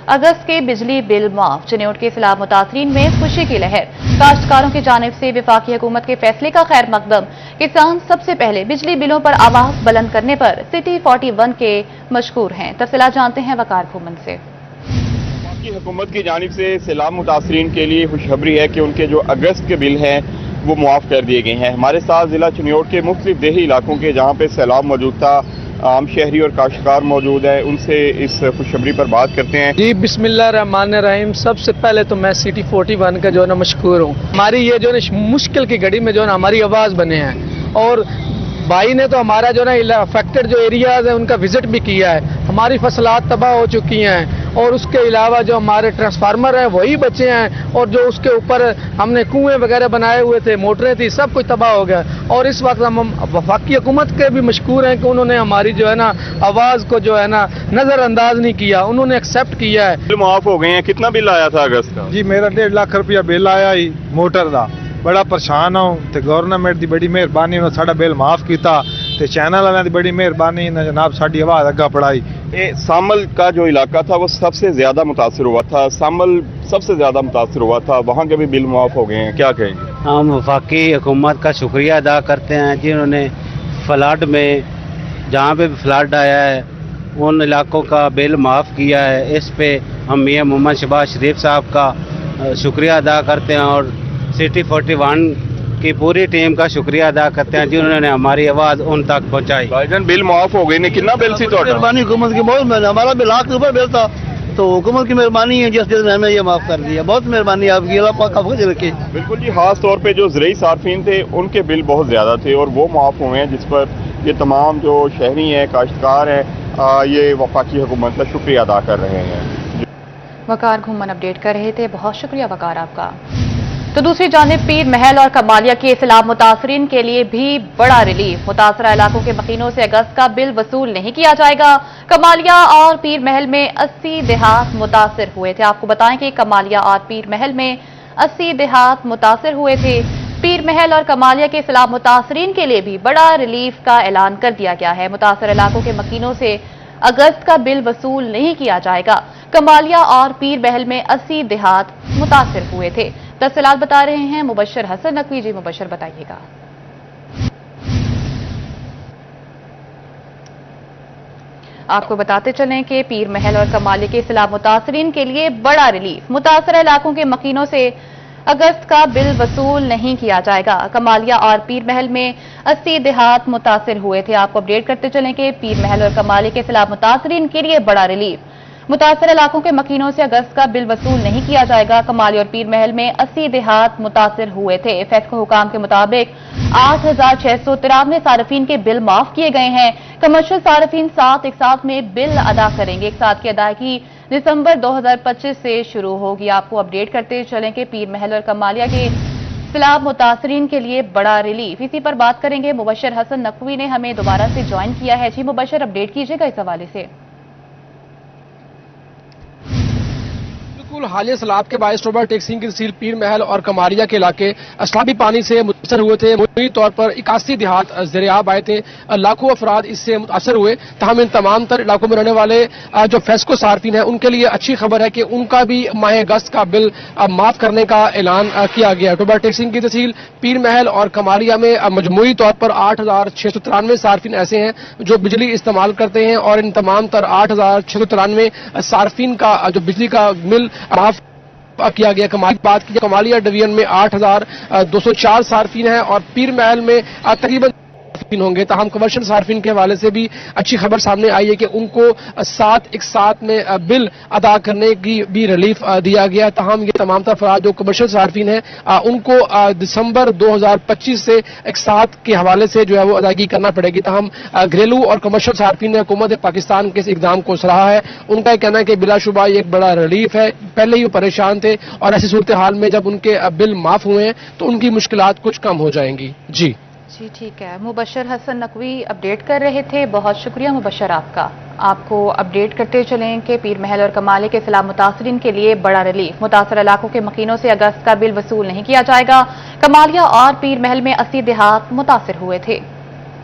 अगस्त के बिजली बिल माफ, चिन्योट के सैलाब मुतासरीन में खुशी की लहर। काश्तकारों की जानिब से वफाकी हुकूमत के फैसले का खैर मकदम। किसान सबसे पहले बिजली बिलों पर आवाज बुलंद करने पर सिटी 41 के मशहूर हैं। तफसीलात जानते हैं वकार घूमन से। हुकूमत की जानिब से सैलाब मुतासरीन के लिए खुशखबरी है कि उनके जो अगस्त के बिल हैं वो मुआफ कर दिए गए हैं। हमारे साथ जिला चिन्योट के मुख्तलिफ देही इलाकों के जहाँ पे सैलाब मौजूद था, आम शहरी और काश्तकार मौजूद है, उनसे इस खुशखबरी पर बात करते हैं। जी बिस्मिल्लाहिर्रहमानिर्रहीम। सबसे पहले तो मैं सिटी 41 का जो है ना मशहूर हूँ। हमारी ये जो है मुश्किल की घड़ी में जो है ना हमारी आवाज़ बने हैं, और भाई ने तो हमारा जो है ना अफेक्टेड जो एरियाज है उनका विजिट भी किया है। हमारी फसलात तबाह हो चुकी हैं, और उसके अलावा जो हमारे ट्रांसफार्मर हैं वही बचे हैं, और जो उसके ऊपर हमने कुएं वगैरह बनाए हुए थे, मोटरें थी, सब कुछ तबाह हो गया। और इस वक्त हम वफाकी हुकूमत के भी मशकूर हैं कि उन्होंने हमारी जो है ना आवाज़ को जो है ना नज़रअंदाज नहीं किया, उन्होंने एक्सेप्ट किया है। बिल मुआफ हो गए हैं। कितना बिल आया था अगस्त का? जी मेरा 1.5 लाख रुपया बिल आया ही मोटर का। बड़ा परेशान हूँ ते गवर्नमेंट की बड़ी मेहरबानी उन्होंने साड़ा बिल माफ किया, ते चैनल वालों की बड़ी मेहरबानी ने जनाब साड़ी आवाज़ अग्गा बढ़ाई। सामल का जो इलाका था वो सबसे ज्यादा मुतासर हुआ था, सामल सबसे ज्यादा मुतासर हुआ था, वहाँ के भी बिल मुआफ हो गए हैं, क्या कहेंगे? हम वफाकी हुकूमत का शुक्रिया अदा करते हैं जिन्होंने फ्लड में जहाँ पे भी फ्लड आया है उन इलाकों का बिल माफ़ किया है। इस पे हम मियां मोहम्मद शहबाज शरीफ साहब का शुक्रिया अदा करते हैं, और सिटी 41 की पूरी टीम का शुक्रिया अदा करते हैं जिन्होंने हमारी आवाज़ उन तक पहुँचाई। भाईजान बिल मुआफ हो गए ने, कितना बिल सी? मेहरबानी हुकूमत की बहुत, हमारा बिल लाख रुपये बिल था, तो हुकूमत की मेहरबानी है जिस दिन हमें ये माफ़ कर दिया। बहुत मेहरबानी आपकी, अल्लाह पाक आपको फजल रखे। बिल्कुल जी, खास तौर पे जो ज़रई सार्फिन थे उनके बिल बहुत ज़्यादा थे और वो मुआफ हुए हैं, जिस पर ये तमाम जो शहरी हैं, काश्तकार हैं, ये वफाकी हुकूमत का शुक्रिया अदा कर रहे हैं। वकार घूमन अपडेट कर रहे थे, बहुत शुक्रिया वकार आपका। तो दूसरी जानिब पीर महल और कमालिया के सैलाब मुतासरीन के लिए भी बड़ा रिलीफ। मुतासरा इलाकों के मकीनों से अगस्त का बिल वसूल नहीं किया जाएगा। कमालिया और पीर महल में 80 देहात मुतासर हुए थे। आपको बताएं कि कमालिया और पीर महल में 80 देहात मुतासर हुए थे। पीर महल और कमालिया के सैलाब मुतासरीन के लिए भी बड़ा रिलीफ का ऐलान कर दिया गया है। मुतासर इलाकों के मकीनों से अगस्त का बिल वसूल नहीं किया जाएगा। कमालिया और पीर महल में 80 देहात मुतासर हुए थे। तफसीलात बता रहे हैं मुबशर हसन नकवी। जी मुबशर, बताइएगा। आपको बताते चलें कि पीर महल और कमालिया के सैलाब मुतासरीन के लिए बड़ा रिलीफ। मुतासर इलाकों के मकीनों से अगस्त का बिल वसूल नहीं किया जाएगा। कमालिया और पीर महल में 80 देहात मुतासर हुए थे। आपको अपडेट करते चलें कि पीर महल और कमालिया के सैलाब मुतासरीन के लिए बड़ा रिलीफ। मुतासर इलाकों के मकीनों से अगस्त का बिल वसूल नहीं किया जाएगा। कमालिया और पीर महल में 80 देहात मुतासर हुए थे। फेस्को हुकाम के मुताबिक 8693 सार्फिन के बिल माफ किए गए हैं। कमर्शियल सार्फिन एक साथ में बिल अदा करेंगे। एक साथ की अदायगी दिसंबर 2025 से शुरू होगी। आपको अपडेट करते चलें कि पीर महल और कमालिया के सैलाब मुतासरीन के लिए बड़ा रिलीफ। इसी पर बात करेंगे। मुबशर हसन नकवी ने हमें दोबारा से ज्वाइन किया है। जी मुबशर, अपडेट कीजिएगा इस हवाले से। हालिया सैलाब के बायस टोबा टेक्सिंग की तहसील पीर महल और कमालिया के इलाके असलाबी पानी से मुतासर हुए थे। मुजमई तौर पर 81 देहात ज़ेर-ए-आब आए थे। लाखों अफराद इससे मुतासर हुए। तमाम इन तमाम तर इलाकों में रहने वाले जो फेस्को सार्फिन है उनके लिए अच्छी खबर है कि उनका भी माह अगस्त का बिल माफ करने का ऐलान किया गया। टोबा टेक्सिंग की तहसील पीर महल और कमालिया में मजमूई तौर पर 8693 सार्फिन ऐसे हैं जो बिजली इस्तेमाल करते हैं, और इन तमाम तर 8693 सार्फिन का जो बिजली का बिल माफ किया गया। बात की कमालिया डिवीजन में 8204 सार्फिन हैं और पीर महल में तकरीबन होंगे। तमाम कमर्शियल सार्फिन के हवाले से भी अच्छी खबर सामने आई है कि उनको एक साथ में बिल अदा करने की भी रिलीफ दिया गया। तमाम ये तमाम अफराद जो कमर्शियल सार्फिन हैं उनको दिसंबर 2025 से एक साथ के हवाले से जो है वो अदायगी करना पड़ेगी। तमाम घरेलू और कमर्शियल सार्फिन ने हुकूमत पाकिस्तान के इस इकदाम को सराहा है। उनका कहना है कि बिलाशुबा ये एक बड़ा रिलीफ है। पहले ही वो परेशान थे और ऐसी सूरत हाल में जब उनके बिल माफ हुए हैं तो उनकी मुश्किलात कुछ कम हो जाएंगी। जी ठीक है। मुबशर हसन नकवी अपडेट कर रहे थे, बहुत शुक्रिया मुबशर आपका। आपको अपडेट करते चलें कि पीर महल और कमालिया के सैलाब मुतासरीन के लिए बड़ा रिलीफ। मुतासर इलाकों के मकीनों से अगस्त का बिल वसूल नहीं किया जाएगा। कमालिया और पीर महल में 80 देहात मुतासर हुए थे।